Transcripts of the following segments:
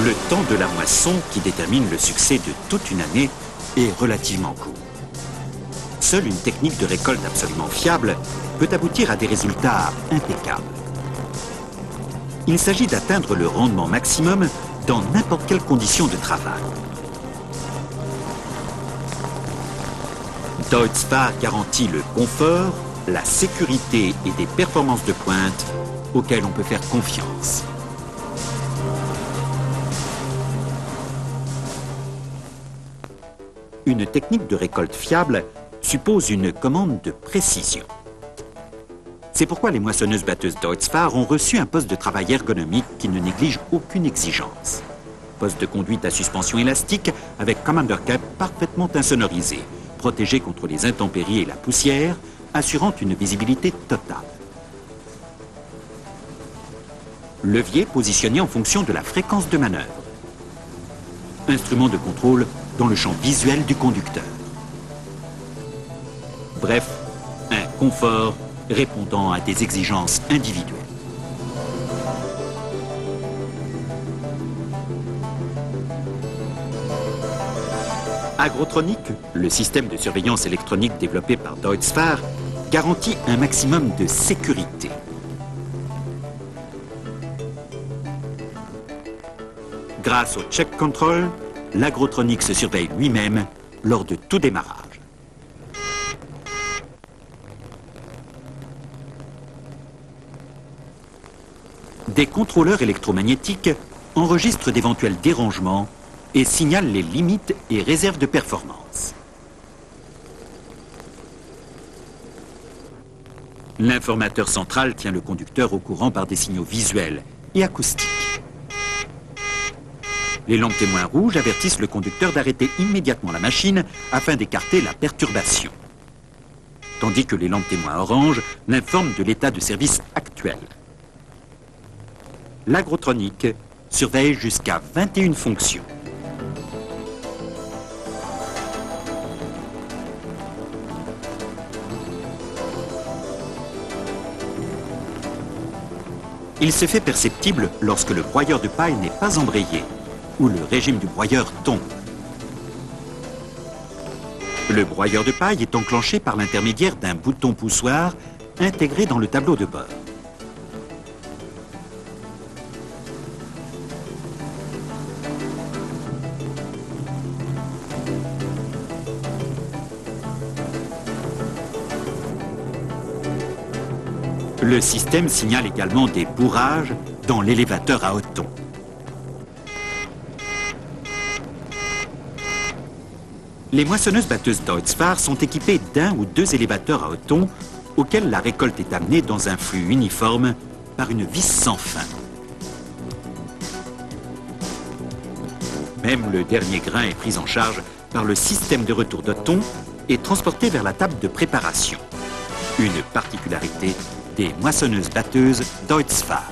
Le temps de la moisson, qui détermine le succès de toute une année, est relativement court. Seule une technique de récolte absolument fiable peut aboutir à des résultats impeccables. Il s'agit d'atteindre le rendement maximum dans n'importe quelle condition de travail. Deutz-Fahr garantit le confort, la sécurité et des performances de pointe auxquelles on peut faire confiance. Une technique de récolte fiable suppose une commande de précision. C'est pourquoi les moissonneuses-batteuses Deutz-Fahr ont reçu un poste de travail ergonomique qui ne néglige aucune exigence. Poste de conduite à suspension élastique avec commander cap parfaitement insonorisé, protégé contre les intempéries et la poussière, assurant une visibilité totale. Levier positionné en fonction de la fréquence de manœuvre. Instrument de contrôle dans le champ visuel du conducteur. Bref, un confort répondant à des exigences individuelles. Agrotronic, le système de surveillance électronique développé par Deutz-Fahr, garantit un maximum de sécurité. Grâce au check control, l'Agrotronic se surveille lui-même lors de tout démarrage. Des contrôleurs électromagnétiques enregistrent d'éventuels dérangements et signalent les limites et réserves de performance. L'informateur central tient le conducteur au courant par des signaux visuels et acoustiques. Les lampes témoins rouges avertissent le conducteur d'arrêter immédiatement la machine afin d'écarter la perturbation. Tandis que les lampes témoins orange l'informent de l'état de service actuel. L'Agrotronic surveille jusqu'à 21 fonctions. Il se fait perceptible lorsque le broyeur de paille n'est pas embrayé ou le régime du broyeur tombe. Le broyeur de paille est enclenché par l'intermédiaire d'un bouton poussoir intégré dans le tableau de bord. Le système signale également des bourrages dans l'élévateur à Othon. Les moissonneuses-batteuses Deutz-Fahr sont équipées d'un ou deux élévateurs à Othon auxquels la récolte est amenée dans un flux uniforme par une vis sans fin. Même le dernier grain est pris en charge par le système de retour d'Othon et transporté vers la table de préparation. Une particularité des moissonneuses-batteuses Deutz-Fahr.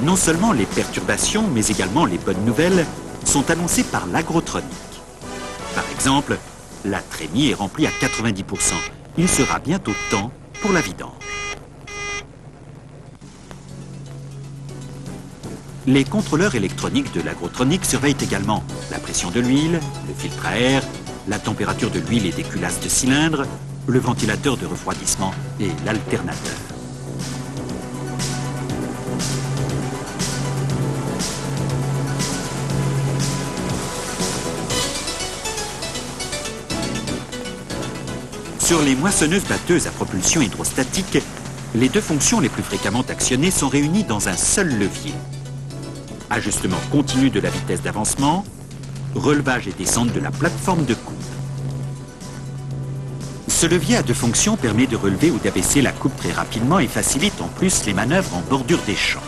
Non seulement les perturbations, mais également les bonnes nouvelles sont annoncées par l'Agrotronic. Par exemple, la trémie est remplie à 90%. Il sera bientôt temps pour la vidange. Les contrôleurs électroniques de l'Agrotronic surveillent également la pression de l'huile, le filtre à air, la température de l'huile et des culasses de cylindre, le ventilateur de refroidissement et l'alternateur. Sur les moissonneuses-batteuses à propulsion hydrostatique, les deux fonctions les plus fréquemment actionnées sont réunies dans un seul levier. Ajustement continu de la vitesse d'avancement, relevage et descente de la plateforme de coupe. Ce levier à deux fonctions permet de relever ou d'abaisser la coupe très rapidement et facilite en plus les manœuvres en bordure des champs.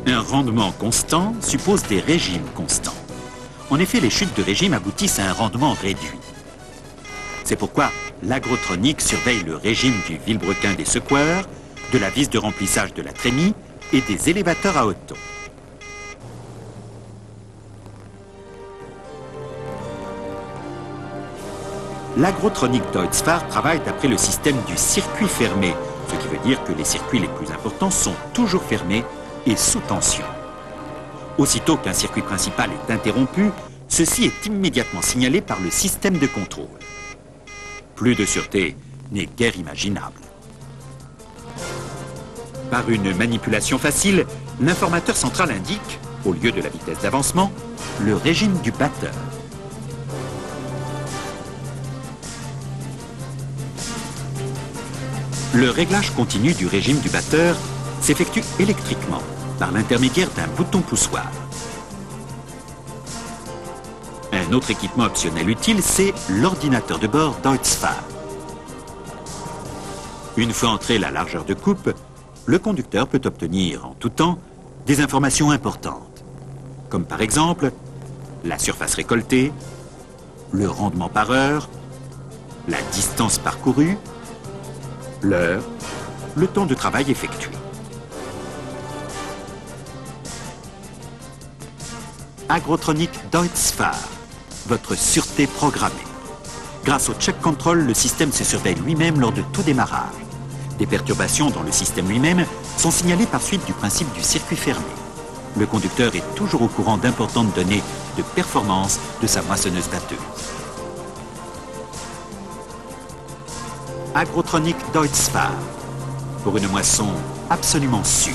Un rendement constant suppose des régimes constants. En effet, les chutes de régime aboutissent à un rendement réduit. C'est pourquoi l'Agrotronic surveille le régime du vilebrequin des secoueurs, de la vis de remplissage de la trémie et des élévateurs à Otto. L'agrotronique Deutz-Fahr travaille d'après le système du circuit fermé, ce qui veut dire que les circuits les plus importants sont toujours fermés et sous tension. Aussitôt qu'un circuit principal est interrompu, ceci est immédiatement signalé par le système de contrôle. Plus de sûreté n'est guère imaginable. Par une manipulation facile, l'informateur central indique, au lieu de la vitesse d'avancement, le régime du batteur. Le réglage continu du régime du batteur s'effectue électriquement par l'intermédiaire d'un bouton poussoir. Un autre équipement optionnel utile, c'est l'ordinateur de bord Deutz-Fahr. Une fois entrée la largeur de coupe, le conducteur peut obtenir en tout temps des informations importantes, comme par exemple la surface récoltée, le rendement par heure, la distance parcourue, l'heure, le temps de travail effectué. Agrotronique Deutz-Fahr, votre sûreté programmée. Grâce au check control, le système se surveille lui-même lors de tout démarrage. Des perturbations dans le système lui-même sont signalées par suite du principe du circuit fermé. Le conducteur est toujours au courant d'importantes données de performance de sa moissonneuse-batteuse. Agrotronique Deutz-Fahr, pour une moisson absolument sûre.